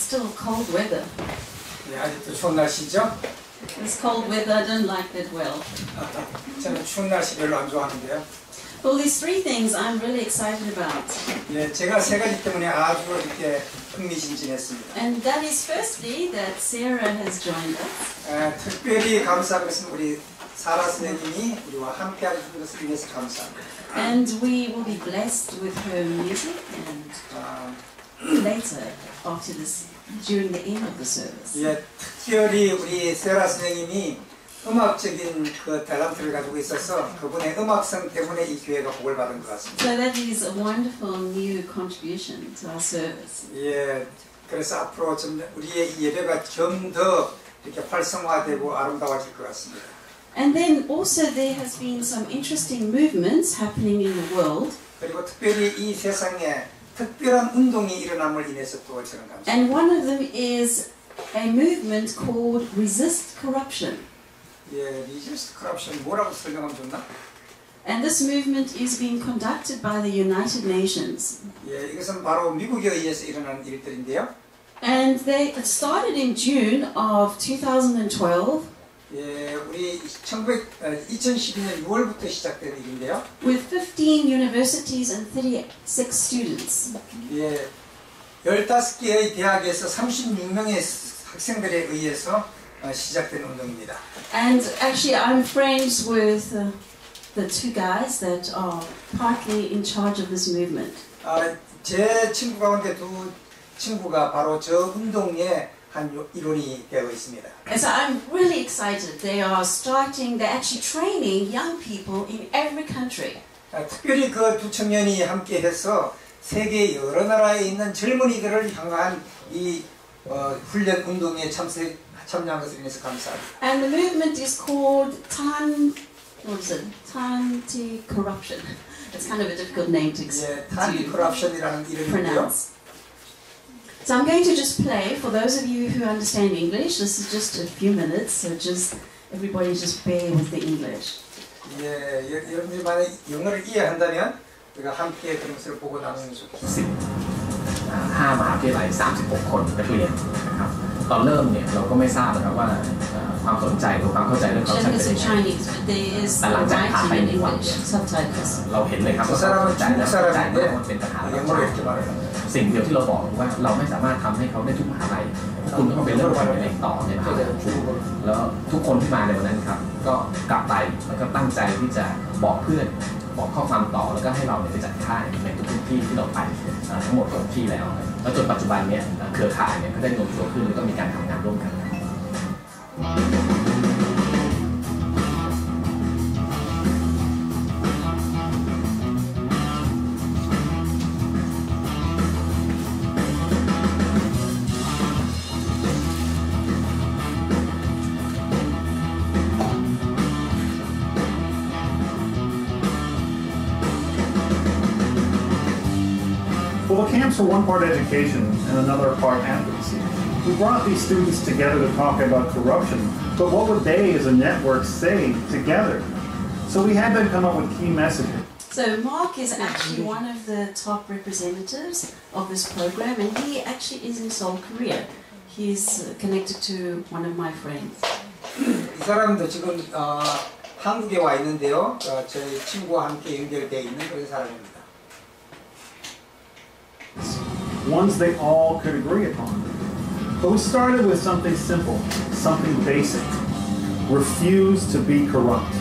still cold weather. 예, 아직도 추운 날씨죠? This cold weather, I don't like that well. 저는 추운 날씨 별로 안 좋아하는데요. Well, there's three things I'm really excited about. 예, 제가 세 가지 때문에 아주 이렇게 흥미진진했습니다. And that is firstly that Sarah has joined us. 특별히 감사한 것은 우리 사라 선생님이 우리와 함께 하는 것을 위해서 감사합니다. And we will be blessed with her music and later after this, during the end of the service. 예, 특별히 우리 세라 선생님이 음악적인 그 탤런트를 가지고 있어서 그분의 음악성 때문에 이 교회가 복을 받은 것 같습니다. So that is a wonderful new contribution to our service. 예, 그래서 앞으로 좀 우리의 이 예배가 좀 더 이렇게 활성화되고 아름다워질 것 같습니다. And then also there has been some interesting movements happening in the world. 그리고 특별히 이 세상에 특별한 운동이 일어남을 인해서 또 저는 감사합니다. And one of them is a movement called Resist Corruption. 예, Resist Corruption 뭐라고 설명하면 좋나? And this movement is being conducted by the United Nations. 예, 이것은 바로 미국에 의해서 일어난 일들인데요. And it started in June of 2012. 예, 우리 2012년 6월부터 시작된 일인데요. With 15 universities and 36 students. 예, 15개의 대학에서 36명의 학생들에 의해서 시작된 운동입니다. And actually I'm friends with the two guys that are partly in charge of this movement. 제 친구 가운데 두 친구가 바로 저 운동의 한 일원이 되어 있습니다. And so I'm really excited. They're actually training young people in every country. 특별히 그 두 청년이 함께해서 세계 여러 나라에 있는 젊은이들을 향한 이 훈련 운동에 참여한 것을 인해서 감사합니다. And the movement is called Anti-Corruption. It's kind of a difficult name to Anti-Corruption이라는 이름이고요. So I'm going to just play for those of you who understand English. This is just a few minutes, so everybody just bear with the English. 예, 여러분들이 만약 영어를 이해한다면 우리가 함께 그런 것을 보고 나누는 게 좋겠습니다. 5 มหาวิทยาลัย 36 คนนักเรียนนะครับตอนเริ่มเนี่ยเราก็ไม่ทราบนะครับว่าความสนใจหรือความเข้าใจเรื่องคอร์รัปชันเป็นยังไงแต่หลังจากผ่านไป1 วันเราเห็นเลยครับว่าเข้าใจและเข้าใจว่าเป็นปัญหาและสิ่งเดียวที่เราบอกว่าเราไม่สามารถทำให้เขาได้ทุกมหาลัยคุณต้องเป็นเรื่องการเรียนต่อในมหาวิทยาลัยของคุณแล้วทุกคนที่มาในวันนั้นครับก็กลับไปแล้วก็ตั้งใจที่จะบอกเพื่อนบอกข้อความต่อแล้วก็ให้เราไปจัดค่ายในทุกที่ที่เราไปทั้งหมด6ที่แล้วจนปัจจุบันเนี่ยเครือข่ายเนี่ยก็ได้รวมตัวขึ้นแล้วก็มีการทำงานร่วมกัน Well, the camps are one part education and another part advocacy. We brought these students together to talk about corruption, but what would they as a network say together? So we had them come up with key messages. So Mark is actually one of the top representatives of this program, and he actually is in Seoul, Korea. He's connected to one of my friends. 이 사람도 지금 한국에 와 있는데요. 저희 친구와 함께 연결되어 있는 그런 사람입니다. Ones they all could agree upon. But we started with something simple, something basic. Refuse to be corrupt.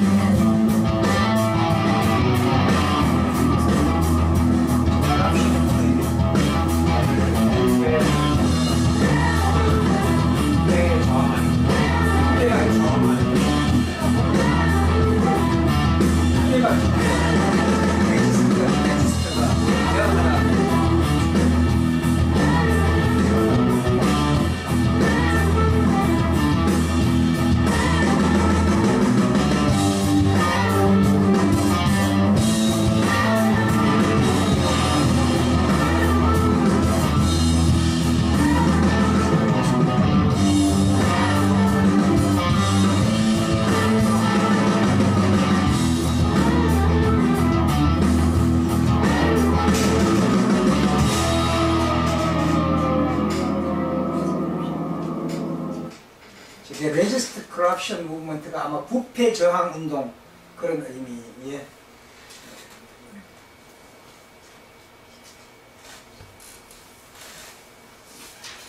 Anti-Corruption Movement가 아마 부패 저항 운동 그런 의미에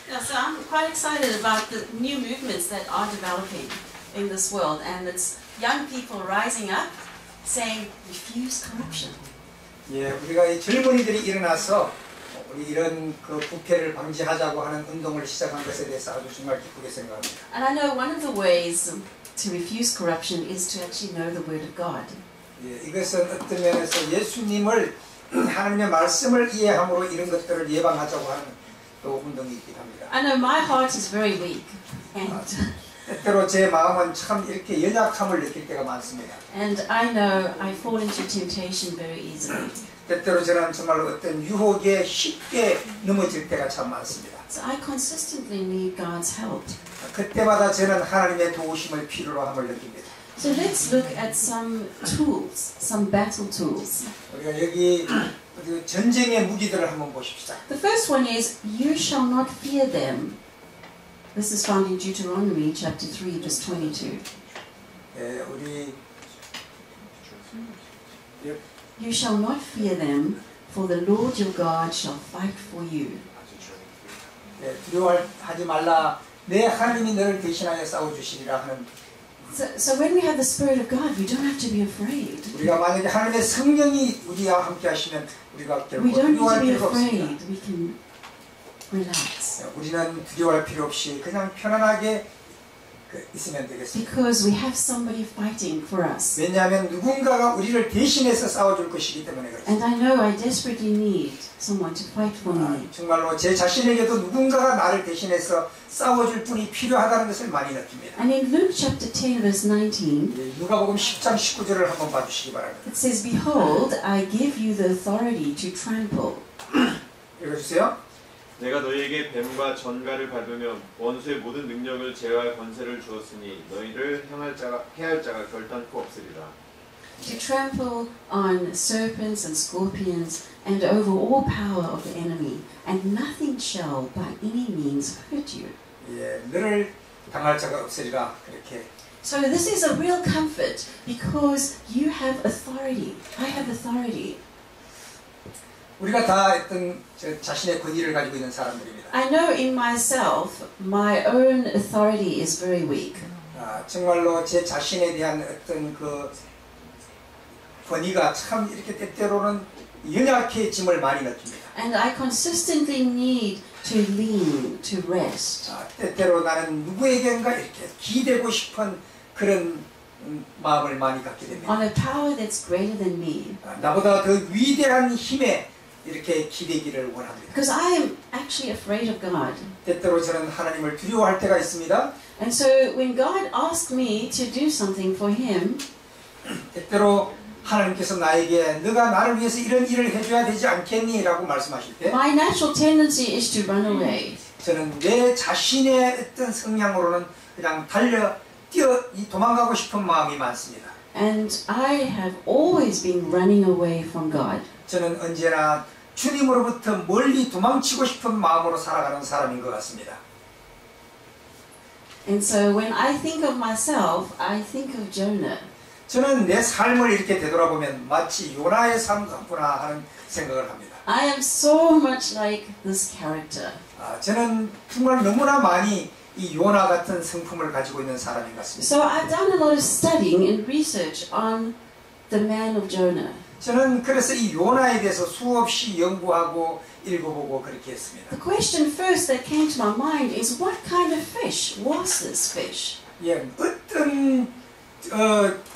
Yeah, so I'm quite excited about the new movements that are developing in this world, and it's young people rising up saying, refuse corruption. 예, 우리가 이 젊은이들이 일어나서 우리 이런 그 부패를 방지하자고 하는 운동을 시작한 것에 대해서 아주 정말 기쁘게 생각합니다. And I know one of the ways to refuse corruption is to actually know the Word of God. 예, 이것은 어떤 면에서 예수님을 하나님의 말씀을 이해함으로 이런 것들을 예방하자고 하는 또 운동이기도 합니다. I know my heart is very weak, and 때때로 제 마음은 참 이렇게 연약함을 느낄 때가 많습니다. and I know I fall into temptation very easily. 때때로 저는 정말 어떤 유혹에 쉽게 넘어질 때가 참 많습니다. So I consistently need God's help. 그때마다 저는 하나님의 도우심을 필요로 함을 느낍니다. So let's look at some tools, some battle tools. 우리가 여기 전쟁의 무기들을 한번 보십시다. The first one is, you shall not fear them. This is found in Deuteronomy chapter 3, verse 22. 예, 우리 You shall not fear them, for the Lord your God shall fight for you. 예, 두려워하지 말라. 내 하나님이 너를 대신하여 싸워주시리라 하는. So when we have the Spirit of God, we don't have to be afraid. 우리가 만약에 하나님의 성령이 우리와 함께 하시면 우리가 결코 We don't need to 두려워할 be 필요가 없습니다. afraid. We can relax. 우리는 두려워할 필요 없이 그냥 편안하게 있으면 되겠습니다. Because we have somebody fighting for us. 왜냐하면 누군가가 우리를 대신해서 싸워줄 것이기 때문에 그렇습니다. And I know I desperately need someone to fight for me. 정말로 제 자신에게도 누군가가 나를 대신해서 싸워줄 분이 필요하다는 것을 많이 느낍니다. And in Luke chapter 10, verse 19, 누가복음 10장 19절을 한번 봐주시기 바랍니다. it says, Behold, I give you the authority to trample. 읽어주세요. 내가 너희에게 뱀과 전갈을 밟으며 원수의 모든 능력을 제어할 권세를 주었으니 너희를 해할 자가 결단코 없으리라. To trample on serpents and scorpions and over all power of the enemy, and nothing shall by any means hurt you. 예, 너를 당할 자가 없으리라 그렇게. So this is a real comfort because you have authority. I have authority. 우리가 다 어떤 자신의 권위를 가지고 있는 사람들입니다. I know in myself, my own authority is very weak. 정말로 제 자신에 대한 어떤 그 권위가 참 이렇게 때때로는 연약해짐을 많이 느낍니다. And I consistently need to lean, to rest. 때때로 나는 누구에겐가 이렇게 기대고 싶은 그런 마음을 많이 갖게 됩니다. On a power that's greater than me. 나보다 더 위대한 힘에 이렇게 기대기를 원합니다. Because I am actually afraid of God. 때때로 저는 하나님을 두려워할 때가 있습니다. And so when God asked me to do something for Him, 때때로 하나님께서 나에게 너가 나를 위해서 이런 일을 해줘야 되지 않겠니? 라고 말씀하실 때 my natural tendency is to run away. 저는 내 자신의 어떤 성향으로는 그냥 도망가고 싶은 마음이 많습니다. And I have always been running away from God. 저는 언제나 주님으로부터 멀리 도망치고 싶은 마음으로 살아가는 사람인 것 같습니다. And so when I think of myself, I think of Jonah. 저는 내 삶을 이렇게 되돌아보면 마치 요나의 삶 같구나 하는 생각을 합니다. I am so much like this character. 저는 정말 너무나 많이 이 요나 같은 성품을 가지고 있는 사람인 것 같습니다. So I've done a lot of studying and research on the man of Jonah. 저는 그래서 이 요나에 대해서 수없이 연구하고 읽어보고 그렇게 했습니다. The question first that came to my mind is what kind of fish was this fish? 예, 어떤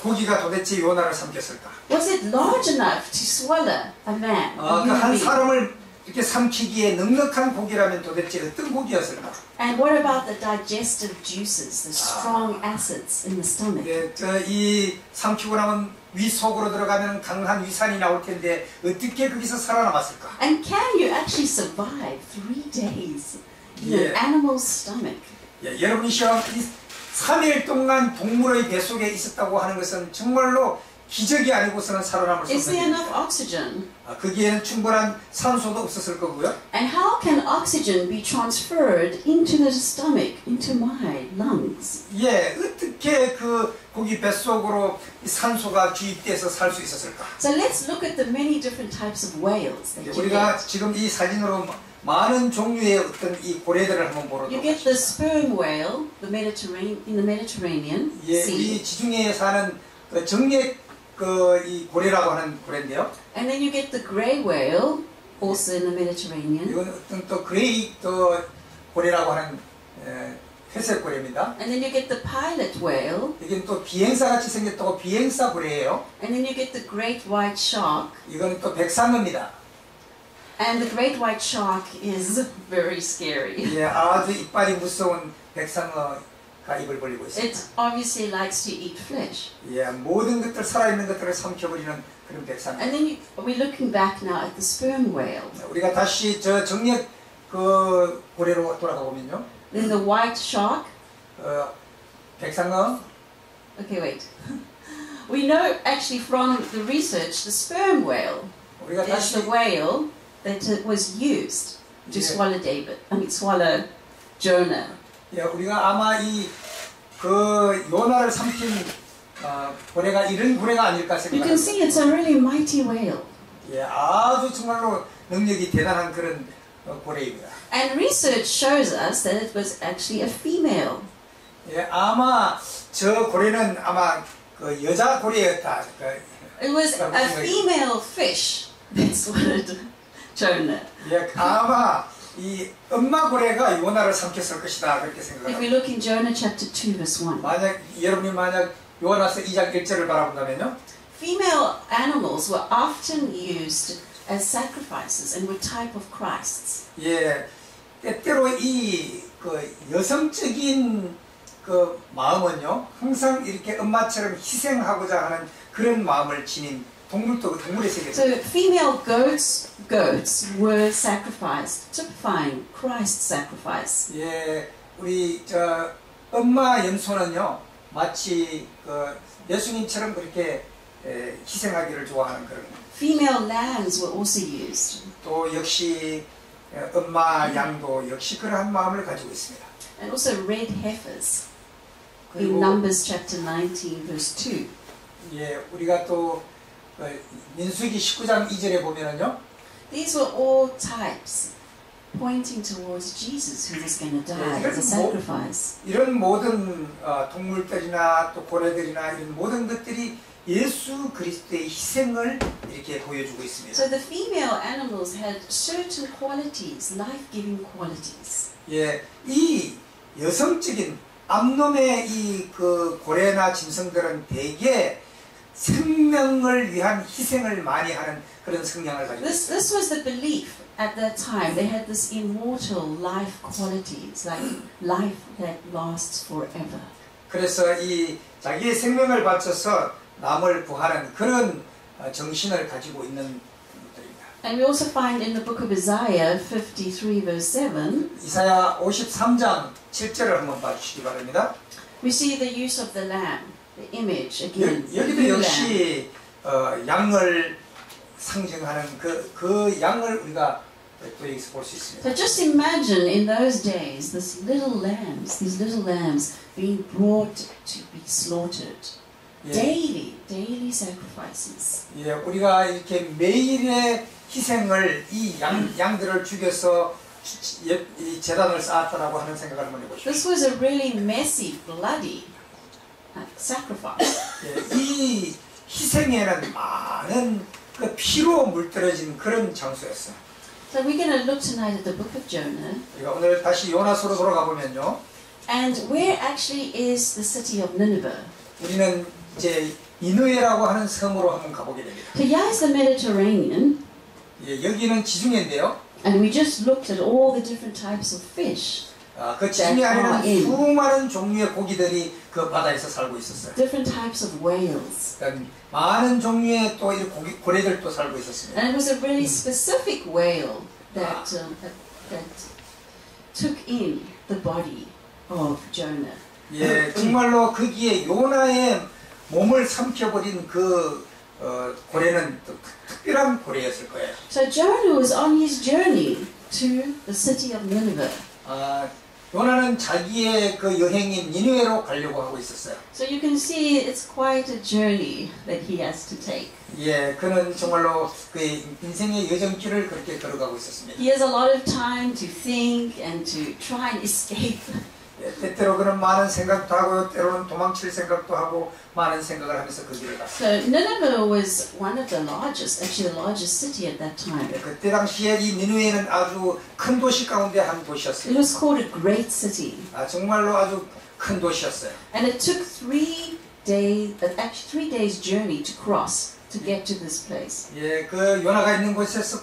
고기가 도대체 요나를 삼켰을까? Was it large enough to swallow a man? A 그 human 한 being? 사람을 이렇게 삼키기에 넉넉한 고기라면 도대체 어떤 고기였을까? And what about the digestive juices, the strong acids in the stomach? 예, 이 삼키고 나면 위 속으로 들어가면 강한 위산이 나올 텐데 어떻게 거기서 살아남았을까? And can you actually survive 3 days in an animal's stomach? 예, 여러분이 시험 3일 동안 동물의 뱃속에 있었다고 하는 것은 정말로 기적이 아니고서는 살아남을 수 Is there 없는 enough oxygen? 거기에는 충분한 산소도 없었을 거고요. And how can oxygen be transferred into the stomach, into my lungs? 예, 어떻게 그 고기 뱃속으로 이 산소가 주입돼서 살 수 있었을까? So let's look at the many different types of whales that you 우리가 get. 지금 이 사진으로 많은 종류의 어떤 이 고래들을 한번 보도록 You get the 하겠습니다. sperm whale, in the Mediterranean 예, Sea, 우리 지중해에 사는 그 정액 이 고래라고 하는 고래인데요. and then you get the grey whale, also in the Mediterranean, 이건 어떤 또 그레이 또 고래라고 하는 회색 고래입니다. and then you get the pilot whale, 이건 또 비행사 같이 생겼다고 비행사 고래예요. and then you get the great white shark. 이건 또 백상어입니다. And the great white shark is very scary. 예, 아주 이빨이 무서운 백상어가 입을 벌리고 있습니다. It obviously likes to eat flesh. 예, 모든 것들 살아있는 것들을 삼켜버리는 그런 백상어. And then we're looking back now at the sperm whale. 우리가 다시 저 정액 그 고래로 돌아가 보면요. Then the white shark. 백상어. Okay, wait. We know actually from the research, the sperm whale 우리가 is 다시 the whale that was used to swallow Jonah. 예, 우리가 아마 이 그 요나를 삼킨 고래가 이런 고래가 아닐까 You can 생각합니다. see it's a really mighty whale. 예, 아주 정말로 능력이 대단한 그런 고래입니다. And research shows us that it was actually a female. 예, 아마 저 고래는 아마 그 여자 고래였다. It was a female fish that swallowed Jonah. 예, 아마 이 엄마 고래가 요나를 삼켰을 것이다 그렇게 If we 생각합니다. look in Jonah chapter 2 verse 1. 여러분이 만약 요나서 2장 1절을 바라본다면요. Female animals were often used as sacrifices and were type of Christs. 예, 때때로 이 그 여성적인 그 마음은요, 항상 이렇게 엄마처럼 희생하고자 하는 그런 마음을 지닌 동물의 세계입니다. So female goats were sacrificed, typifying Christ's sacrifice. 예, 우리 저 엄마 염소는요, 마치 그 예수님처럼 그렇게 희생하기를 좋아하는 그런. Female lambs were also used. 또 역시 엄마 양도 역시 그러한 마음을 가지고 있습니다. And also red heifers 그리고 in Numbers chapter 19 verse 2. 예, 우리가 또 민수기 19장 2절에 보면은요. These were all types pointing towards Jesus who was going to die as a sacrifice. 이런 모든 동물들이나 또 고래들이나 이런 모든 것들이 예수 그리스도의 희생을 이렇게 보여주고 있습니다. So the female animals had certain qualities, life-giving qualities. 예, 이 여성적인 암놈의 이 그 고래나 짐승들은 대개 생명을 위한 희생을 많이 하는 그런 성향을 가지고 있습니다. This was the belief at that time. They had this immortal life qualities, like life that lasts forever. 그래서 이 자기의 생명을 바쳐서 남을 구하는 그런 정신을 가지고 있는 분들입니다. And we also find in the book of Isaiah 53 verse 7, 이사야 53장 7절을 한번 봐주시기 바랍니다. we see the use of the lamb, the image again. the 여기도 new lamb. 역시 양을 상징하는 그 양을 우리가 또 여기서 볼 수 있습니다. So just imagine in those days, these little lambs being brought to be slaughtered. 예, Daily sacrifices. 예, 우리가 이렇게 매일의 희생을 이 양들을 죽여서 이 제단을 쌓았다라고 하는 생각을 한번 해보십시오. This was a really messy, bloody sacrifice. 예, 이 희생에는 많은 그 피로 물들어진 그런 장소였어요. So we're going to look tonight at the book of Jonah. 우리가 오늘 다시 요나서로 돌아가 보면요, And where actually is the city of Nineveh? 우리는 이제 니느웨라고 하는 섬으로 한번 가보게 됩니다. So here is the Mediterranean, 예, 여기는 지중해인데요. and we just looked at all the different types of fish, 그 지중해 안에는 수많은 종류의 고기들이 그 바다에서 살고 있었어요. different types of whales. 그러니까 많은 종류의 또 이 고래들도 살고 있었습니다. And it was a really specific whale that took in the body of Jonah. 예, 정말로 거기에 요나의 몸을 삼켜버린 그 고래는 또 특별한 고래였을 거예요. So Jonah was on his journey to the city of Nineveh. 요나는 자기의 그 여행인 니느웨로 가려고 하고 있었어요. So you can see it's quite a journey that he has to take. 예, 그는 정말로 그 인생의 여정길을 그렇게 걸어가고 있었습니다. He has a lot of time to think and to try and escape. 예, 때때로 그는 많은 생각도 하고 때로는 도망칠 생각도 하고 많은 생각을 하면서 그 길을 갔어요. So Nineveh was one of the largest, actually the largest city at that time. 예, 그때 당시에 이 니느웨는 아주 큰 도시 가운데 한 도시였어요. It was called a great city. 정말로 아주 큰 도시였어요. And it took 3 days journey to cross to get to this place. 예, 그 요나가 있는 곳에서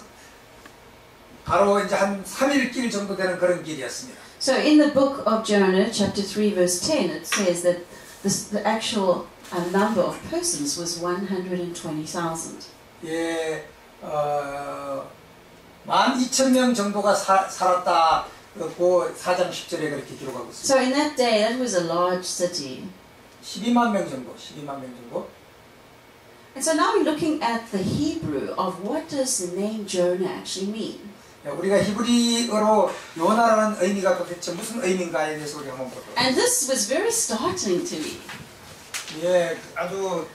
바로 이제 한 3일 길 정도 되는 그런 길이었습니다. So in the book of Jonah, chapter 3, verse 10, it says that the actual number of persons was 120,000. 예, 12,000명 정도가 살았다. 그 4장 10절에 그렇게 기록하고 있습니다. So in that day, that was a large city. 12만 명 정도, 12만 명 정도. And so now we're looking at the Hebrew of what does the name Jonah actually mean. 우리가 히브리어로 요나라는 의미가 도대체 무슨 의미인가에 대해서 우리 한번 보도록. And this was very startling to me. 예, 아주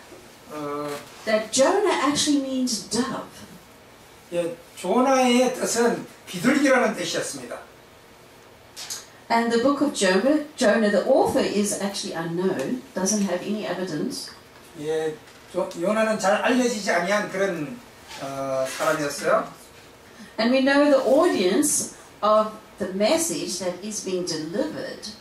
That Jonah actually means dove. 예, 조나의 뜻은 비둘기라는 뜻이었습니다. And the book of Jonah, the author is actually unknown, doesn't have any evidence. 예, 요나는 잘 알려지지 아니한 그런 사람이었어요. And we know the audience of the message that is being delivered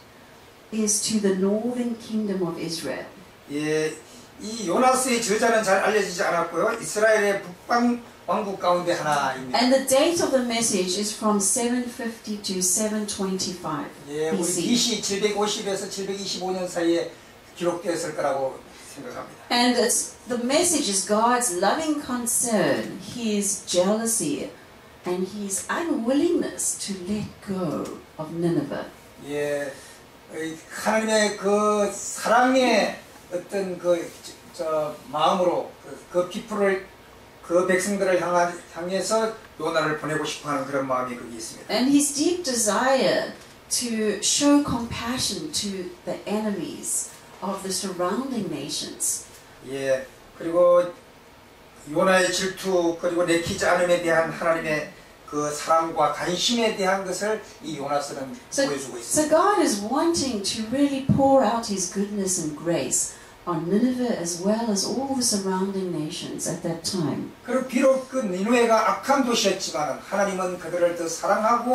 is to the northern kingdom of Israel. 예, 이 요나스의 저자는 잘 알려지지 않았고요. 이스라엘의 북방 왕국 가운데 하나입니다. And the date of the message is from 750 to 725 예, 우리 BC. BC 750에서 725년 사이에 기록되었을 거라고 생각합니다. And the message is God's loving concern, His jealousy, and His unwillingness to let go of Nineveh. 예, 하나님의 그 사랑의 어떤 마음으로 그 people을 그 백성들을 향해서 요나를 보내고 싶어하는 그런 마음이 거기 있습니다. And His deep desire to show compassion to the enemies of the surrounding nations. 예, 그리고 요나의 질투 그리고 내키지 않음에 대한 하나님의 그 사랑과 관심에 대한 것을 이 요나서는 보여주고 있습니다. So God is wanting to really pour out His goodness and grace on Nineveh as well as all the surrounding nations at that time. 그리고 비록 그 니느웨가 악한 도시였지만 하나님은 그들을 더 사랑하고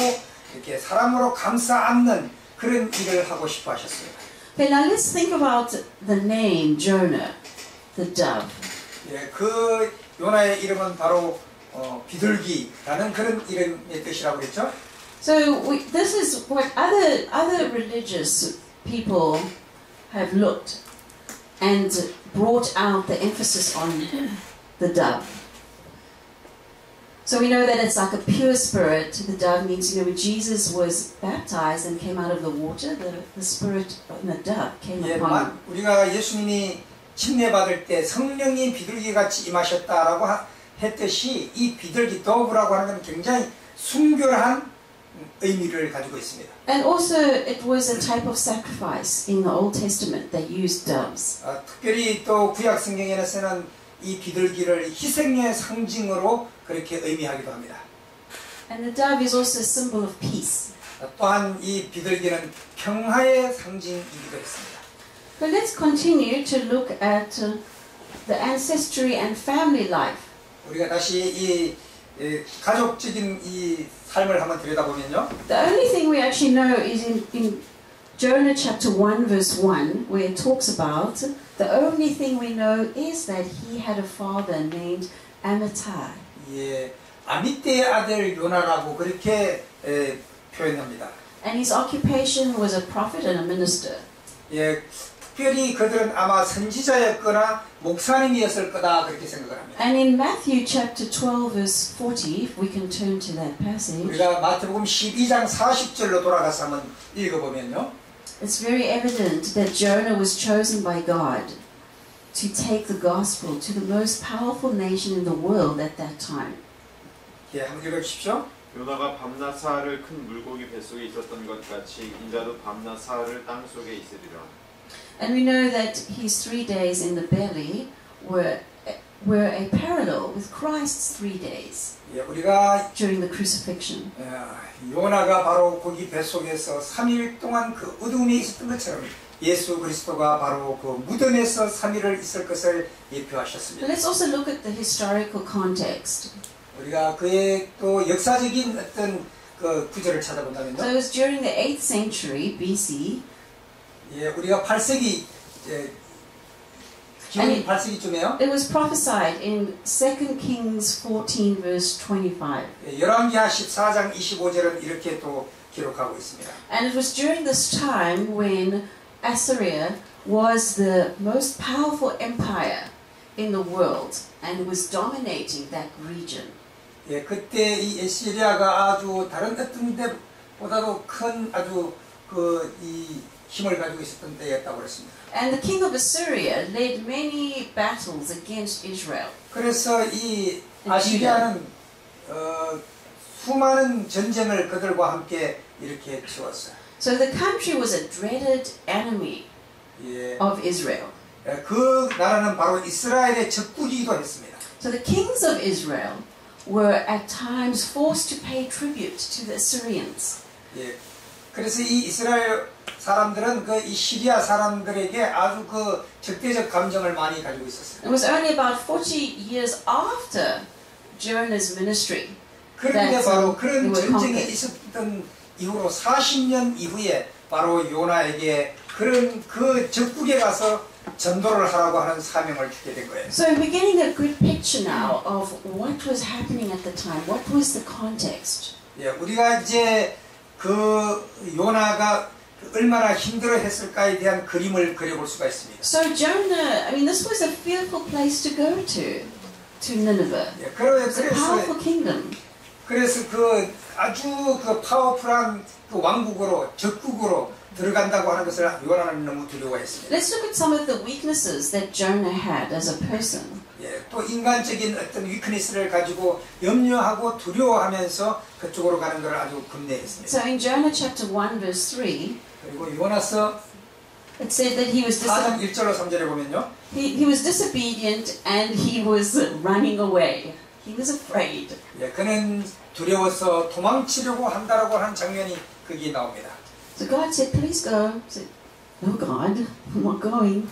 이렇게 사랑으로 감싸 안는 그런 일을 하고 싶어 하셨어요. Okay, now let's think about the name Jonah, the dove. 예, 그 요나의 이름은 바로 비둘기라는 그런 이름의 뜻이라고 그랬죠. So this is what other religious people have looked and brought out the emphasis on the dove. So we know that it's like a pure spirit. The dove means, when Jesus was baptized and came out of the water, the spirit and the dove came upon him. 우리가 예수님이 침례받을 때 성령이 비둘기같이 임하셨다라고 했듯이 이 비둘기 도브라고 하는 건 굉장히 순결한 의미를 가지고 있습니다. And also it was a type of sacrifice in the Old Testament. They used doves. 특별히 또 구약 성경에서는 이 비둘기를 희생의 상징으로 그렇게 의미하기도 합니다. And the dove is also a symbol of peace. 또한 이 비둘기는 평화의 상징이기도 했습니다. But let's continue to look at the ancestry and family life. 우리가 다시 이 가족적인 이 삶을 한번 들여다보면요. The only thing we actually know is in Jonah chapter 1 verse 1 where it talks about, the only thing we know is that he had a father named Amittai. 예, 아미떼의 아들 요나라고 그렇게 표현합니다. And his occupation was a prophet and a minister. 예, 특별히 그들은 아마 선지자였거나 목사님이었을 거다 그렇게 생각을 합니다. And in Matthew chapter 12 verse 40, if we can turn to that passage, 우리가 마태복음 12장 40절로 돌아가서 한번 읽어보면요. it's very evident that Jonah was chosen by God to take the gospel to the most powerful nation in the world at that time. 예, 한번 읽어주십시오. 요나가 밤낮 사흘을 큰 물고기 뱃속에 있었던 것 같이 인자도 밤낮 사흘을 땅 속에 있으리라. And we know that his 3 days in the belly were a parallel with Christ's 3 days 예, 우리가 during the crucifixion. 요나가 바로 고기 뱃속에서 3일 동안 그 어둠에 있었던 것처럼 예수 그리스도가 바로 그 무덤에서 3일을 있을 것을 예표하셨습니다. But let's also look at the historical context. 우리가 그의 또 역사적인 어떤 그 구절을 찾아본다면요. So it was during the 8th century BC. 예, 우리가 8세기 기원이 8세기쯤에요. It was prophesied in 2 Kings 14 verse 25. 열왕기하 14장 25절은 이렇게 또 기록하고 있습니다. And it was during this time when Assyria was the most powerful empire in the world and was dominating that region. 예, 그때 이 에시리아가 아주 다른 어떤 데보다도 큰 아주 이 힘을 가지고 있었던 때였다고 그랬습니다. And the king of Assyria led many battles against Israel. 그래서 이 아시리아는 수많은 전쟁을 그들과 함께 이렇게 치웠어요. So the country was a dreaded enemy 예, of Israel. 그 나라는 바로 이스라엘의 적국이기도 했습니다. So the kings of Israel were at times forced to pay tribute to the Assyrians. 예, 그래서 이 이스라엘 사람들은 그 이 시리아 사람들에게 아주 그 적대적 감정을 많이 가지고 있었어요. It was only about 40 years after Jonah's ministry. 그런데 바로 그런 they were 전쟁이 conquered. 있었던 이후로 40년 이후에 바로 요나에게 그런 그 적국에 가서 전도를 하라고 하는 사명을 주게 된 거예요. So we're getting a good picture now of what was happening at the time. What was the context? 예, 우리가 이제 그 요나가 얼마나 힘들어했을까에 대한 그림을 그려볼 수가 있습니다. So Jonah, I mean, this was a fearful place to go to Nineveh. 예, It's a powerful kingdom. 그래서 그 아주 그 파워풀한 그 왕국으로 적국으로 들어간다고 하는 것을 요나는 너무 두려워했습니다. Let's look at some of the weaknesses that Jonah had as a person. 예, 또 인간적인 어떤 위크니스를 가지고 염려하고 두려워하면서 그쪽으로 가는 것을 아주 금내했습니다. So in Jonah chapter 1 verse 3, 그리고 요나서 it said that he was 4장 1절로 3절에 보면요. he was disobedient and he was running away. He was afraid. 예, 그는 두려워서 도망치려고 한다라고 하는 장면이 거기에 나옵니다. So God said, please go. He said, no God, I'm not going.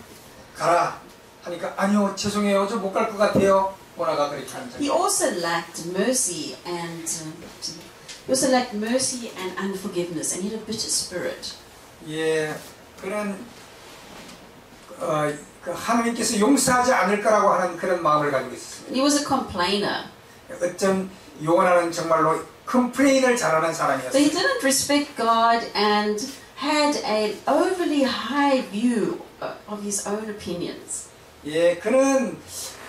가라 하니까 아니요 죄송해요 저 못 갈 것 같아요. 요나가 그렇게 하는 He 장면. also lacked mercy and unforgiveness, and he had a bitter spirit. 예, 그는 그 하나님께서 용서하지 않을 거라고 하는 그런 마음을 가지고 있었습니다. He was a complainer. 어쩜 요나는 정말로 컴플레인을 잘하는 So he 사람이었어요. didn't respect God and had an overly high view of his own opinions. 예, 그는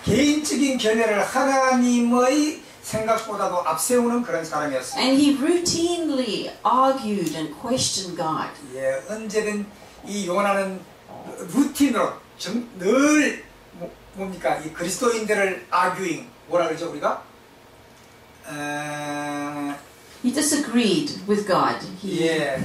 개인적인 견해를 하나님의 생각보다도 앞세우는 그런 사람이었어요. And he routinely argued and questioned God. 예, 언제든 이 요나는 루틴으로 늘 뭡니까 이 그리스도인들을 arguing 뭐라 그러죠 우리가? He disagreed with God. He 예,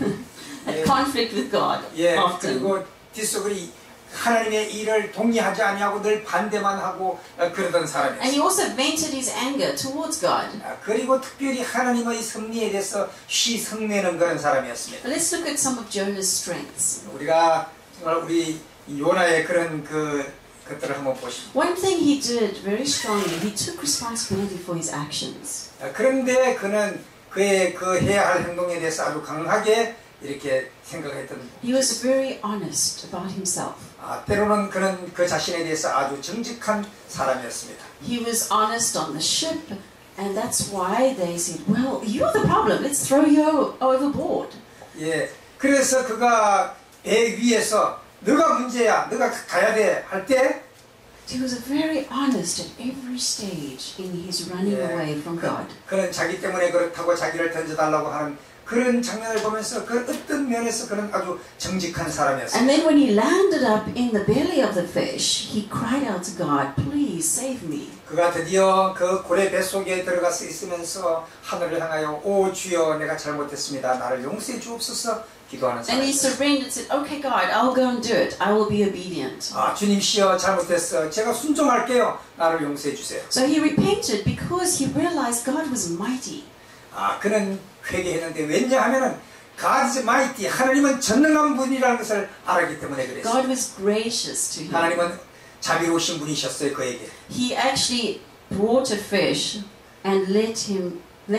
had conflict with God 예, often. 그리고 디스그리 하나님의 일을 동의하지 아니하고 늘 반대만 하고 그러던 And 사람이었어요. he also vented his anger towards God. 그리고 특별히 하나님의 섭리에 대해서 성내는 그런 사람이었습니다. But let's look at some of Jonah's strengths. 우리가 정말 우리 요나의 그런 것들을 한번 보십시오. One thing he did very strongly, he took responsibility for his actions. 그런데 그는 그의 그 해야 할 행동에 대해서 아주 강하게 이렇게 생각했던. He was very honest about himself. 때로는 그는 그 자신에 대해서 아주 정직한 사람이었습니다. He was honest on the ship, and that's why they said, "Well, you're the problem. Let's throw you overboard." 예, 그래서 그가 배 위에서 너가 문제야, 너가 가야 돼 할 때. He was very honest at every stage in his running away from God. 그는 자기 때문에 그렇다고 자기를 던져달라고 하는 그런 장면을 보면서 그 어떤 면에서 그는 아주 정직한 사람이었습니다. And then when he landed up in the belly of the fish, he cried out to God, please save me. 그가 드디어 그 고래 뱃속에 들어가서 있으면서 하늘을 향하여 오 주여 내가 잘못했습니다. 나를 용서해 주옵소서 기도하는 And he 사람이었습니다. surrendered and said, okay God, I'll go and do it. I will be obedient. 아 주님이시여 잘못했어. 제가 순종할게요. 나를 용서해 주세요. So he repented because he realized God was mighty. 아 그는 회개했는데 왜냐하면은 God is mighty. 하나님은 전능한 분이라는 것을 알았기 때문에 그랬어요. God was gracious to him. 하나님은 자비로우신 분이셨어요 그에게. He actually brought a fish and let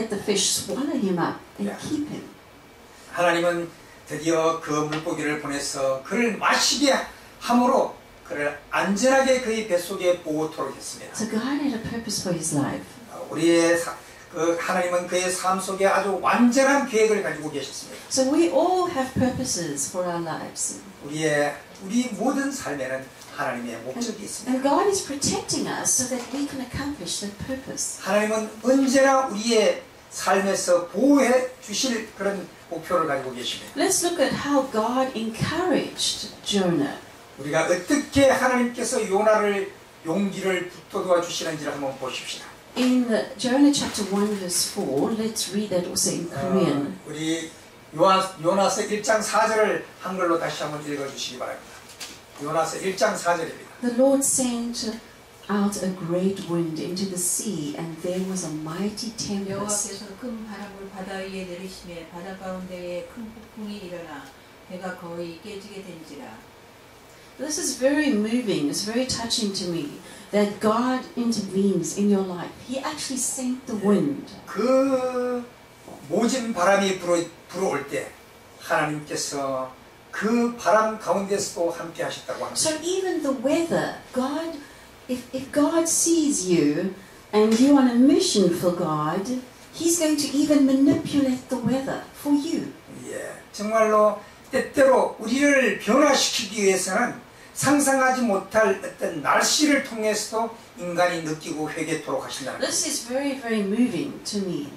the fish swallow him up and Yeah. keep him. 하나님은 드디어 그 물고기를 보내서 그를 마시게 함으로 그를 안전하게 그의 뱃속에 보호토록 했습니다. So God had a purpose for his life. 우리의 그 하나님은 그의 삶 속에 아주 완전한 계획을 가지고 계셨습니다. So we all have purposes for our lives. 우리 모든 삶에는 하나님의 목적이 있습니다. And God is protecting us so that we can accomplish that purpose. 하나님은 언제나 우리의 삶에서 보호해 주실 그런 목표를 가지고 계십니다. Let's look at how God encouraged Jonah. 우리가 어떻게 하나님께서 요나를 용기를 북돋워 주시는지를 한번 보십시다. In Jonah chapter 1 verse 4, let's read that also in Korean. 우리 요나서 1장 4절을 한글로 다시 한번 읽어주시기 바랍니다. 요나서 1장 4절입니다. The Lord sent out a great wind into the sea, and there was a mighty tempest. 여호와께서 큰 바람을 바다 위에 내리시매 바다 가운데에 큰 폭풍이 일어나 배가 거의 깨지게 된지라. This is very moving. It's very touching to me that God intervenes in your life. He actually sent the wind. 그 모진 바람이 불어올 때 하나님께서 그 바람 가운데서도 함께 하셨다고 합니다. So even the weather, God, if God sees you and you're on a mission for God, He's going to even manipulate the weather for you. 예, 정말로 때때로 우리를 변화시키기 위해서는 상상하지 못할 어떤 날씨를 통해서도 인간이 느끼고 회개토록 하신다는 거예요. This is very, very moving to me.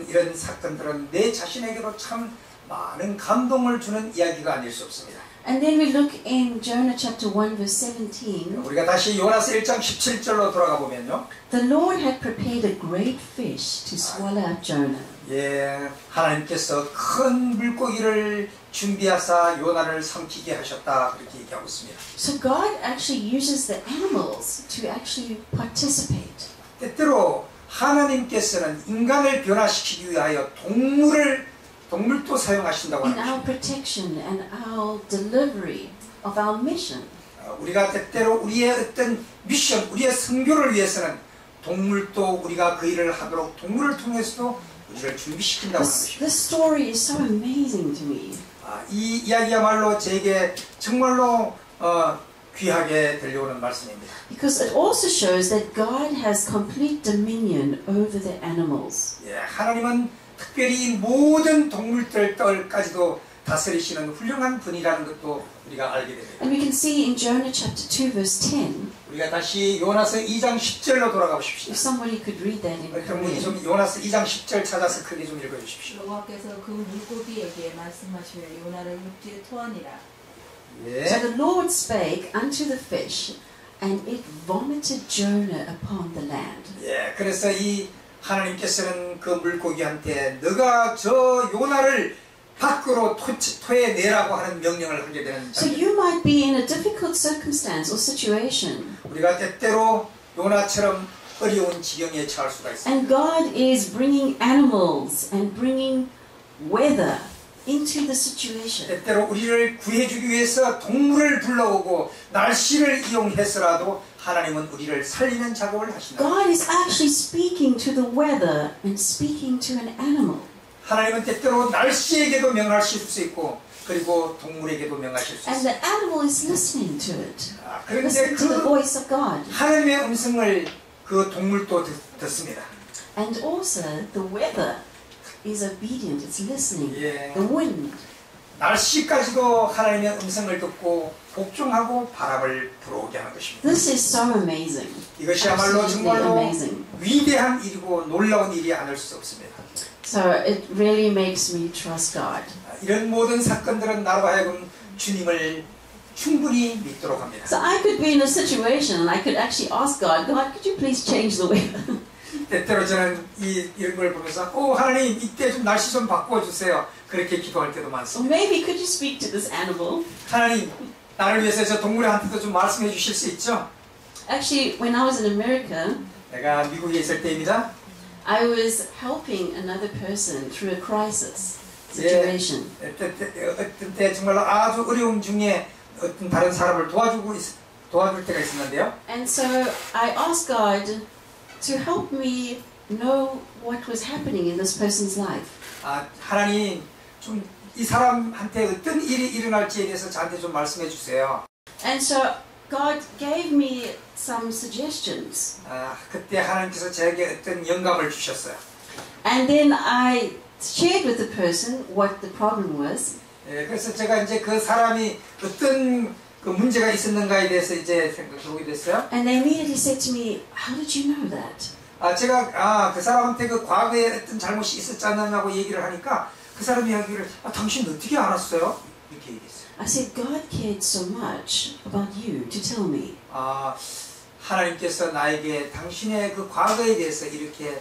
이런 사건들은 내 자신에게도 참 많은 감동을 주는 이야기가 아닐 수 없습니다. And then we look in Jonah chapter 1 verse 17. 우리가 다시 요나서 1장 17절로 돌아가 보면요. The Lord had prepared a great fish to swallow up Jonah. 예, 하나님께서 큰 물고기를 준비하사 요나를 삼키게 하셨다 그렇게 얘기하고 있습니다. So God actually uses the animals to actually participate. 때때로 하나님께서는 인간을 변화시키기 위하여 동물도 사용하신다고 In 합니다. our protection and our delivery of our mission. 우리가 때때로 우리의 어떤 미션, 우리의 선교를 위해서는 동물도 우리가 그 일을 하도록 동물을 통해서도 우리를 준비시킨다고 하는 것입니다. This story is so amazing to me. 이 이야기야말로 제게 정말로 귀하게 들려오는 말씀입니다. Because it also shows that God has complete dominion over the animals. 예, 하나님은 특별히 모든 동물들까지도 다스리시는 훌륭한 분이라는 것도 우리가 알게 됩니다. And we can see in Jonah chapter 2 verse 10. 우리가 다시 요나서 2장 10절로 돌아가 보십시오. If somebody could read that in 어떤 분이 Korean. 좀 요나서 2장 10절 찾아서 크게 좀 읽어 주십시오. 여호와께서 그 물고기에게 말씀하시며 요나를 육지에 토하니라. 예. So the Lord spake unto the fish, and it vomited Jonah upon the land. 예. 그래서 이 하나님께서는 그 물고기한테 너가 저 요나를 밖으로 토해내라고 하는 명령을 하게 되는 So you might be in a difficult circumstance or situation, 우리가 때때로 요나처럼 어려운 지경에 처할 수가 있습니다. and God is bringing animals and bringing weather into the situation. 때때로 우리를 구해주기 위해서 동물을 불러오고 날씨를 이용해서라도 하나님은 우리를 살리는 작업을 하신다. God is actually speaking to the weather and speaking to an animal. 하나님은 때때로 날씨에게도 명하실 수 있고 그리고 동물에게도 명하실 수 And the 있습니다. animal is listening to it. 그런데 Listening to the 그 voice of God. 하나님의 음성을 그 동물도 듣습니다. And also the weather is obedient. It's listening. 예. The wind. 날씨까지도 하나님의 음성을 듣고 복종하고 바람을 불어오게 하는 것입니다. This is so amazing. 이것이야말로 Absolutely 정말로 amazing. 위대한 일이고 놀라운 일이 아닐 수 없습니다. So it really makes me trust God. 이런 모든 사건들은 나로 하여금 주님을 충분히 믿도록 합니다. So I could be in a situation and I could actually ask God, God, could you please change the weather? 때때로 저는 이런 걸 보면서 하나님 이때 좀 날씨 좀 바꿔주세요. 그렇게 기도할 때도 Or 많습니다. maybe could you speak to this animal? 하나님 나를 위해서 저 동물한테도 좀 말씀해 주실 수 있죠? Actually, when I was in America, 내가 미국에 있을 때입니다. I was helping another person through a crisis situation. 어떤 때 정말로 아주 어려움 중에 어떤 다른 사람을 도와줄 때가 있었는데요. And so I asked God to help me know what was happening in this person's life. 하나님 좀 이 사람한테 어떤 일이 일어날지에 대해서 저한테 좀 말씀해 주세요. And so God gave me some suggestions. 그때 하나님께서 저에게 어떤 영감을 주셨어요. And then I shared with the person what the problem was. 그래서 제가 이제 그 사람이 어떤 그 문제가 있었는가에 대해서 이제 생각해보게 됐어요. And they immediately said to me, how did you know that? 제가 그 사람한테 그 과거에 어떤 잘못이 있었지 않느냐고 얘기를 하니까 그 사람이 이야기를 당신 어떻게 알았어요? 이렇게 얘기했어요. I said, God cared so much about you to tell me. 하나님께서 나에게 당신의 그 과거에 대해서 이렇게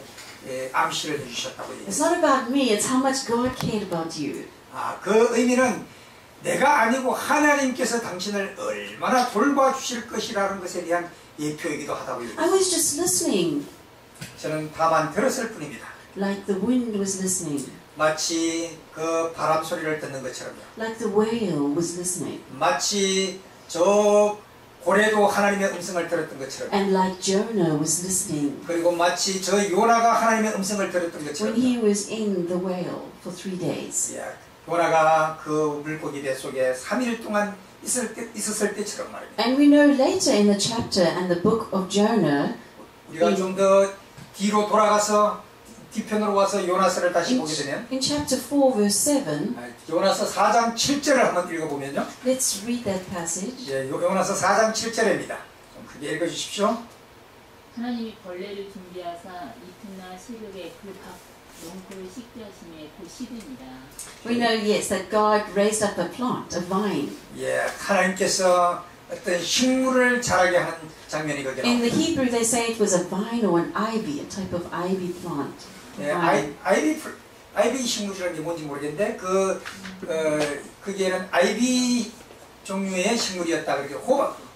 암시를 해주셨다고 It's 얘기했어요. not about me, it's how much God cared about you. 그 의미는 내가 아니고 하나님께서 당신을 얼마나 돌봐주실 것이라는 것에 대한 예표이기도 하다고 I 얘기했어요. was just listening, 저는 다만 들었을 뿐입니다. like the wind was listening, 마치 그 바람 소리를 듣는 것처럼요. like the whale was listening, 마치 저 고래도 하나님의 음성을 들었던 것처럼, and like Jonah was listening 그리고 마치 저 요나가 하나님의 음성을 들었던 when 것처럼, he was in the whale for 3 days. 요나가 그 물고기 배 속에 3일 동안 있었을 때처럼 말입니다. And we know later in the chapter and the book of Jonah, 우리가 좀 더 뒤로 돌아가서 뒤편으로 와서 요나서를 다시 보게 되면 in chapter 4 verse 7, 요나서 4장 7절을 한번 읽어보면요. let's read that passage. 요나서 4장 7절입니다. 좀 크게 읽어주십시오. 하나님이 벌레를 준비하사 이튿날 새벽에 그 밥 농토를 씻게 하심에 곧 시드니라. We know, yes, that God raised up a plant, a vine. 하나님께서 어떤 식물을 자라게 하는 장면이 거기에 In the 나옵니다. Hebrew, they say it was a vine or an ivy, a type of ivy plant. 아이비 식물이라는 게 뭔지 모르겠는데 그게는 아이비 종류의 식물이었다. 그렇게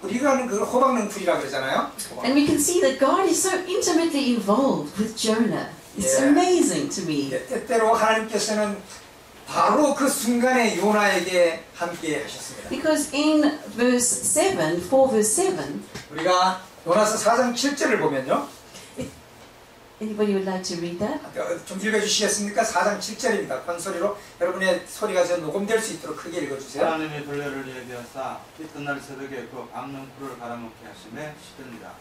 우리가 하는 그 호박능풀이라고 그러잖아요. And we can see that God is so intimately involved with Jonah. It's amazing to me. 때때로 하나님께서는 바로 그 순간에 요나에게 함께 하셨습니다. Because in verse 7, 4 verse 7, 우리가 요나서 4장 7절을 보면요. anybody would like to read that? 좀 읽어주시겠습니까? 4장 7절입니다. 큰 소리로 여러분의 소리가 저 녹음될 수 있도록 크게 읽어주세요. 하나님의 벌레를 예비하사 이튿날 새벽에 그 악농풀을 갈아먹게 하심에 시듭니다.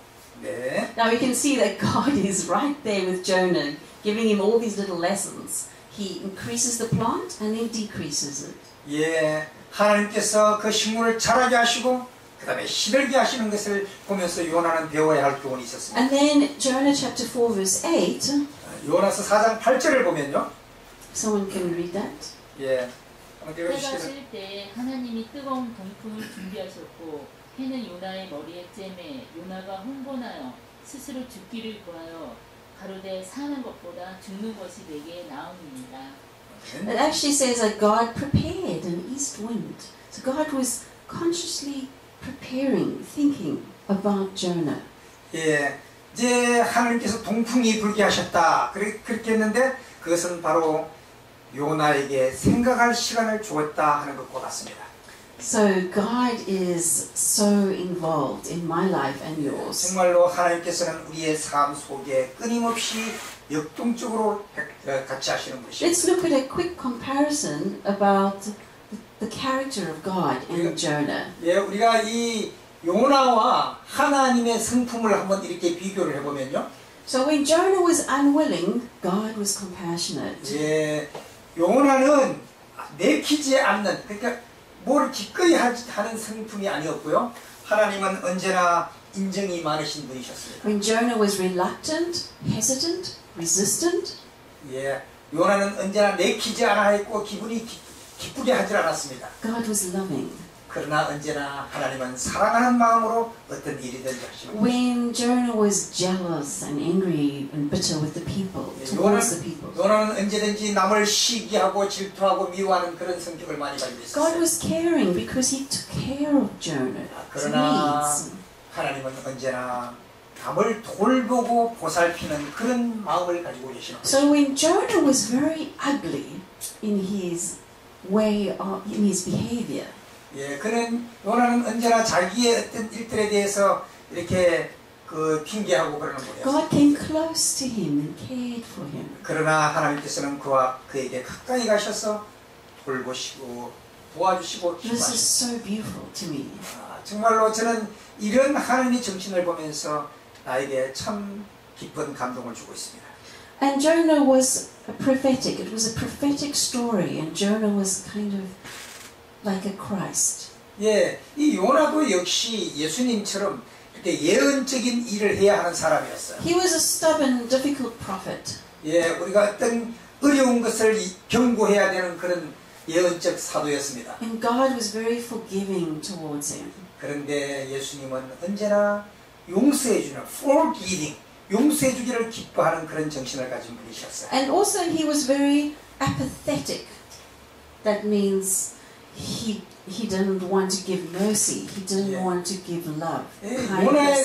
네. Now we can see that God is right there with Jonah, giving him all these little lessons. He increases the plant and then decreases it. 하나님께서 그 식물을 자라게 하시고 그 다음에 시들게 하시는 것을 보면서 요나는 배워야 할 교훈이 있었습니다. And then Jonah chapter 4 verse 8, 요나서 4장 8절을 보면요. someone can read that. 한번 해가 읽어주시겠어요? 질 때 하나님이 뜨거운 동풍을 준비하셨고 해는 요나의 머리에 쬐매 요나가 흥분하여 스스로 죽기를 구하여 가로되 사는 것보다 죽는 것이 내게 나음이니라. It actually says that God prepared an east wind. So God was consciously preparing, thinking about Jonah. 이제 하나님께서 동풍이 불게 하셨다. 그렇게 했는데 그것은 바로 요나에게 생각할 시간을 주었다 하는 것과 같습니다. So God is so involved in my life and yours. 정말로 하나님께서는 우리의 삶 속에 끊임없이 역동적으로 같이 하시는 분이십니다. Let's look at a quick comparison about the character of God and Jonah. 우리가 이 요나와 하나님의 성품을 한번 이렇게 비교를 해보면요. So when Jonah was unwilling, God was compassionate. 요나는 내키지 않는, 그러니까 뭘 기꺼이 하는 성품이 아니었고요. 하나님은 언제나 인정이 많으신 분이셨습니다. When Jonah was reluctant, hesitant, resistant, 요나는 언제나 내키지 않아 했고 기분이 기쁘게 하질 않았습니다. God was loving. 그러나 언제나 하나님은 사랑하는 마음으로 어떤 일이든지 하시는 When Jonah was jealous and angry and bitter with the people, towards the people, 요나는 언제든지 남을 시기하고 질투하고 미워하는 그런 성격을 많이 가지고 God 있었어요. was caring because He took care of Jonah's 그러나 needs. 하나님은 언제나 남을 돌보고 보살피는 그런 마음을 가지고 계시는 거예요. So when Jonah was very ugly in his way, in his behavior, 예, 그는 요나는 언제나 자기의 어떤 일들에 대해서 이렇게 그 핑계하고 그러는 거예요. God came close to him and cared for him. 그러나 하나님께서는 그에게 가까이 가셔서 돌보시고 도와주시고 This is 힘하시고 so beautiful to me. 정말로 저는 이런 하나님의 정신을 보면서 나에게 참 깊은 감동을 주고 있습니다. And Jonah was prophetic. It was a prophetic story, and Jonah was kind of like a Christ. 예, 이 요나도 역시 예수님처럼 이렇게 예언적인 일을 해야 하는 사람이었어요. He was a stubborn, difficult prophet. 예, 우리가 어떤 어려운 것을 경고해야 되는 그런 예언적 사도였습니다. And God was very forgiving towards him. 그런데 예수님은 언제나 용서해주는 forgiving, 용서해주기를 기뻐하는 그런 정신을 가진 분이셨어요. And also he was very apathetic. That means he didn't want to give mercy. He didn't want to give love. 요나의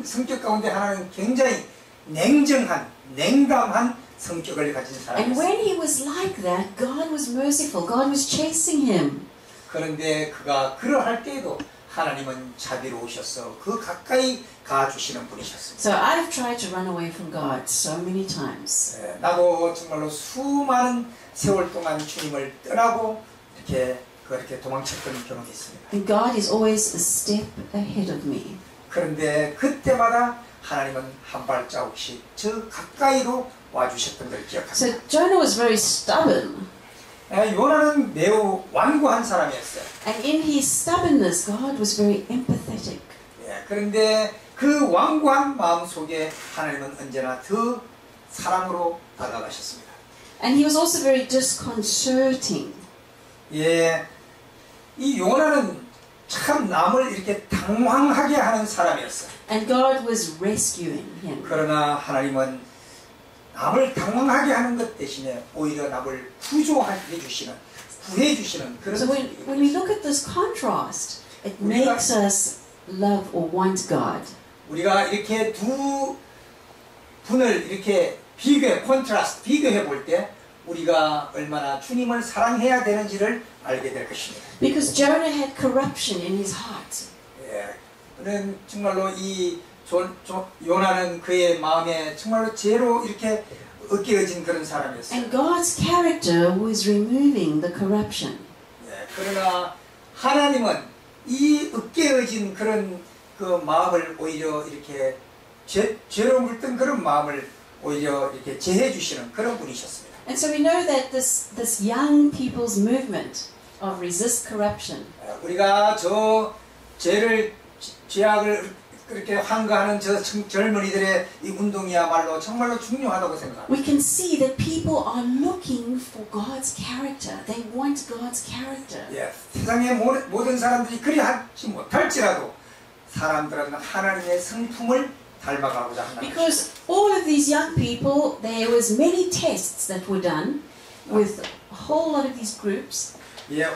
성격 가운데 하나는 굉장히 냉정한, 냉담한 성격을 가진 And 사람이었어요. when he was like that, God was merciful. God was chasing him. 그런데 그가 그러할 때에도 하나님은 자비로우셔서 그 가까이 가주시는 분이셨습니다. So I've tried to run away from God so many times. 나도 정말로 수많은 세월 동안 주님을 떠나고 그렇게 도망쳤던 경험이 있습니다. And God is always a step ahead of me. 그런데 그때마다 하나님은 한 발자국씩 저 가까이로 와주셨던 걸 기억합니다. So Jonah was very stubborn. 요나는 매우 완고한 사람이었어요. And in his stubbornness, God was very empathetic. 그런데 그 완고한 마음 속에 하나님은 언제나 더 사랑으로 다가가셨습니다. And he was also very disconcerting. 이 요나는 참 남을 이렇게 당황하게 하는 사람이었어요. And God was rescuing him. 그러나 하나님은 남을 당황하게 하는 것 대신에 오히려 남을 구조해 주시는, 구해 주시는 그런. So when we look at this contrast, it makes us love or want God. 우리가 이렇게 두 분을 이렇게 비교해 볼 때 우리가 얼마나 주님을 사랑해야 되는지를 알게 될 것입니다. Because Jonah had corruption in his heart. 그는 정말로 이 요나는 그의 마음에 정말로 죄로 이렇게 으깨어진 그런 사람이었어요. And God's character was removing the corruption. 그러나 하나님은 이 으깨어진 그런 그 마음을 오히려 이렇게 죄로 물든 그런 마음을 오히려 이렇게 제해 주시는 그런 분이셨습니다. And so we know that this young people's movement of resist corruption. 우리가 저 죄악을 그렇게 항거하는 저 젊은이들의 이 운동이야말로 정말로 중요하다고 생각합니다. We can see that people are looking for God's character. They want God's character. 세상의 모든 사람들이 그리하지 못할지라도 사람들은 하나님의 성품을 닮아가고자 한다. Because all of these young people, there was many tests that were done with a whole lot of these groups.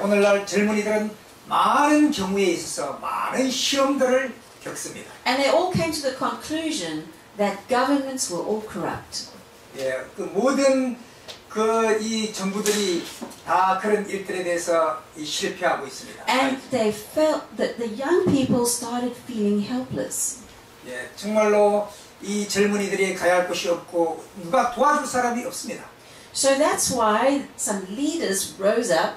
오늘날 젊은이들은 많은 경우에 있어서 많은 시험들을 겪습니다. And they all came to the conclusion that governments were all corrupt. 그 모든 이 정부들이 다 그런 일들에 대해서 실패하고 있습니다. And they felt that the young people started feeling helpless. 정말로 이 젊은이들이 가야 할 곳이 없고 누가 도와줄 사람이 없습니다. So that's why some leaders rose up.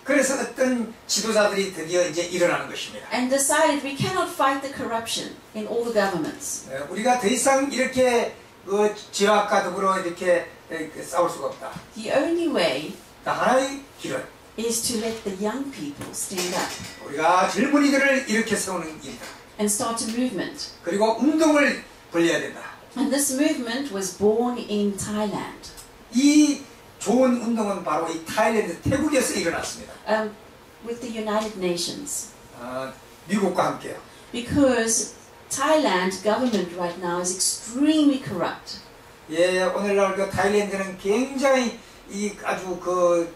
그래서 어떤 지도자들이 드디어 이제 일어나는 것입니다. And decided we cannot fight the corruption in all the governments. 우리가 더 이상 이렇게 죄악과 더불어 이렇게 싸울 수가 없다. The only way 하나의 길은 is to let the young people stand up. 우리가 젊은이들을 일으켜 세우는 일이다. And start a movement. 그리고 운동을 벌여야 된다. And this movement was born in Thailand. 이 좋은 운동은 바로 이 타일랜드 태국에서 일어났습니다. With the United Nations. 미국과 함께요. Because Thailand government right now is extremely corrupt. 예, 오늘날 그 타일랜드는 굉장히 아주 그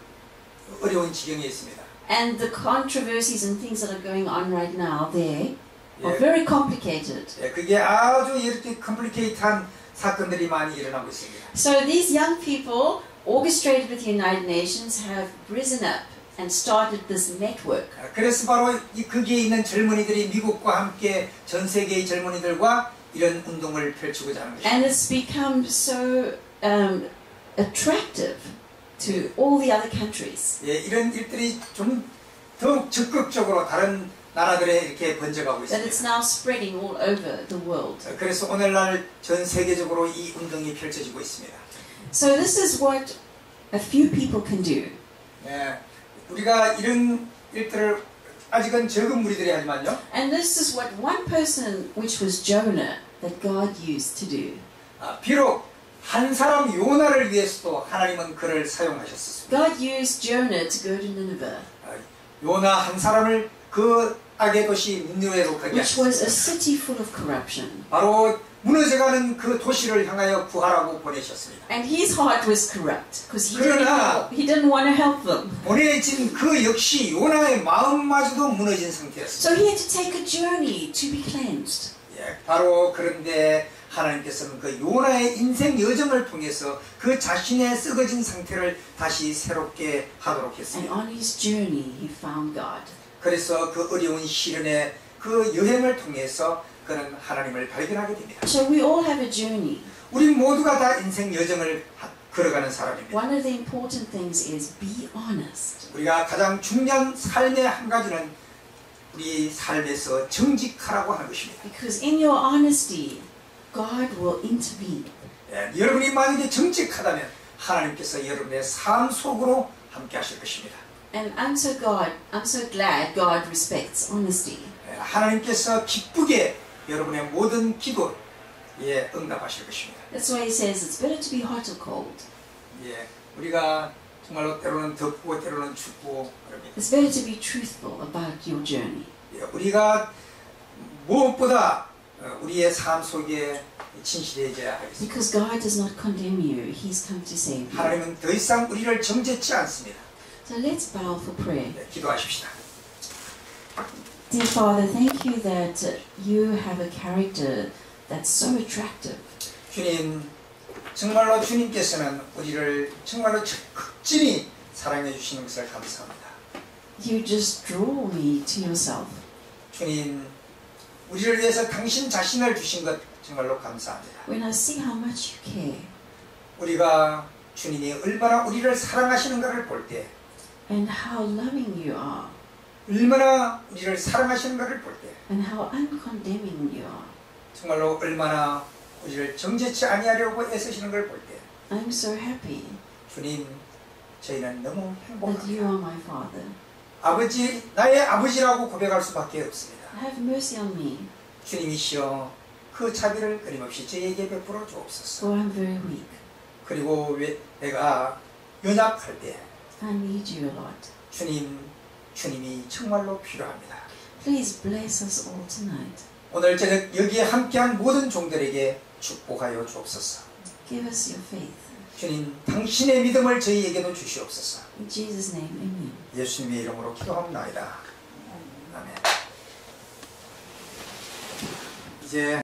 어려운 지경에 있습니다. And the controversies and things that are going on right now there are very complicated. 예, 그게 아주 이렇게 컴플리케이트한 사건들이 많이 일어나고 있습니다. So these young people, orchestrated with the United Nations, have risen up and started this network. 그래서 바로 거기에 있는 젊은이들이 미국과 함께 전 세계의 젊은이들과 이런 운동을 펼치고자 하는 것입니다. And it's become so attractive to all the other countries. 예, 이런 일들이 좀 더욱 적극적으로 다른 나라들에 이렇게 번져가고 That it's 있습니다. now spreading all over the world. 그래서 오늘날 전 세계적으로 이 운동이 펼쳐지고 있습니다. So this is what a few people can do. 예, 우리가 이런 일들을 아직은 적은 무리들이 하지만요. And this is what one person, which was Jonah, that God used to do. 비록 한 사람 요나를 위해서도 하나님은 그를 사용하셨습니다. God used Jonah to go to Nineveh, 요나 한 사람을 그 악의 도시 니느웨로 가게 which was 하셨습니다. a city full of corruption. 바로 무너져가는 그 도시를 향하여 구하라고 보내셨습니다. And his heart was corrupt because 그러나 he didn't want to help them. 보내진 그 역시 요나의 마음마저도 무너진 상태였습니다. So he had to take a journey to be cleansed. 예, 바로 그런데 하나님께서는 그 요나의 인생 여정을 통해서 그 자신의 썩어진 상태를 다시 새롭게 하도록 And 했습니다. on his journey, he found God. 그래서 그 어려운 시련의 그 여행을 통해서 그는 하나님을 발견하게 됩니다. So we all have a journey. 우리 모두가 다 인생 여정을 걸어가는 사람입니다. One of the important things is be honest. 우리가 가장 중요한 삶의 한 가지는 우리 삶에서 정직하라고 하는 것입니다. Because in your honesty, God will intervene. 예, 여러분이 만약에 정직하다면 하나님께서 여러분의 삶 속으로 함께 하실 것입니다. And I'm so glad God respects honesty. 예, 하나님께서 기쁘게 여러분의 모든 기도에 응답하실 것입니다. That's why he says it's better to be hot or cold. 예, 우리가 정말로 때로는 덥고 때로는 춥고 그럽니다. It's better to be truthful about your journey. 예, 우리가 무엇보다 우리의 삶 속에 진실해져야 하겠습니다. Because God does not condemn you, He's come to save you. 하나님은 더 이상 우리를 정죄치 않습니다. So let's bow for prayer. 예, 기도하십시다. Dear Father, thank you that you have a character that's so attractive. 주님, 정말로 주님께서는 우리를 정말로 극진히 사랑해 주시는 것을 감사합니다. You just draw me to yourself. 주님, 우리를 위해서 당신 자신을 주신 것 정말로 감사합니다. When I see how much you care 우리가 주님이 얼마나 우리를 사랑하시는가를 볼 때, and how loving you are 얼마나 우리를 사랑하시는가를 볼 때, and how uncondemning you are, 정말로 얼마나 우리를 정죄치 아니하려고 애쓰시는 걸 볼 때, I'm so happy 주님, 저희는 너무 that you 행복합니다. are my Father. 아버지, 나의 아버지라고 고백할 수밖에 없습니다. Have mercy on me, 주님이시여, 그 자비를 끊임없이 저에게 베풀어 주옵소서. for I'm very weak. 그리고 내가 연약할 때 I need you a lot. 주님이 정말로 필요합니다. Please bless us all tonight. 오늘 저녁 여기에 함께한 모든 종들에게 축복하여 주옵소서. Give us your faith. 주님, 당신의 믿음을 저희에게도 주시옵소서. In Jesus' name, amen. 예수님의 이름으로 기도합니다. 아멘. 이제